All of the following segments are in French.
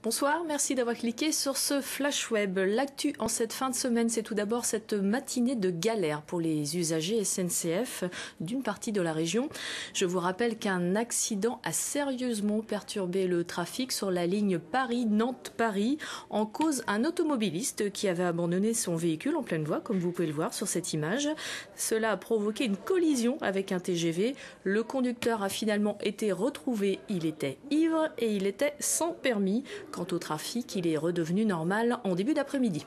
Bonsoir, merci d'avoir cliqué sur ce flash web. L'actu en cette fin de semaine, c'est tout d'abord cette matinée de galère pour les usagers SNCF d'une partie de la région. Je vous rappelle qu'un accident a sérieusement perturbé le trafic sur la ligne Paris-Nantes-Paris. En cause, un automobiliste qui avait abandonné son véhicule en pleine voie, comme vous pouvez le voir sur cette image. Cela a provoqué une collision avec un TGV. Le conducteur a finalement été retrouvé. Il était ivre et il était sans permis. Quant au trafic, il est redevenu normal en début d'après-midi.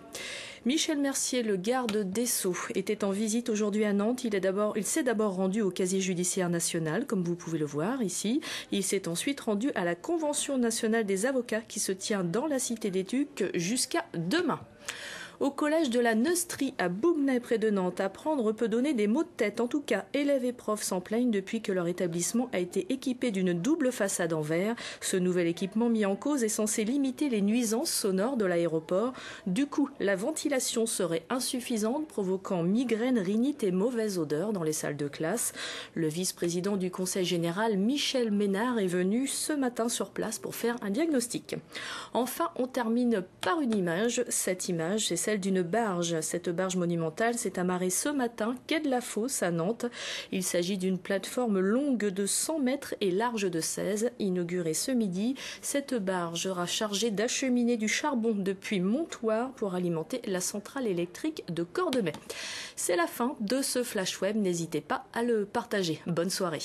Michel Mercier, le garde des Sceaux, était en visite aujourd'hui à Nantes. Il s'est d'abord rendu au casier judiciaire national, comme vous pouvez le voir ici. Il s'est ensuite rendu à la Convention nationale des avocats qui se tient dans la Cité des Ducs jusqu'à demain. Au collège de la Neustrie à Bougnay près de Nantes, apprendre peut donner des maux de tête. En tout cas, élèves et profs s'en plaignent depuis que leur établissement a été équipé d'une double façade en verre. Ce nouvel équipement mis en cause est censé limiter les nuisances sonores de l'aéroport. Du coup, la ventilation serait insuffisante, provoquant migraines, rhinite et mauvaise odeur dans les salles de classe. Le vice-président du Conseil général, Michel Ménard, est venu ce matin sur place pour faire un diagnostic. Enfin, on termine par une image. Cette image, c'est celle d'une barge. Cette barge monumentale s'est amarrée ce matin, quai de la Fosse à Nantes. Il s'agit d'une plateforme longue de 100 mètres et large de 16, inaugurée ce midi. Cette barge sera chargée d'acheminer du charbon depuis Montoire pour alimenter la centrale électrique de Cordemais. C'est la fin de ce flash web, n'hésitez pas à le partager. Bonne soirée.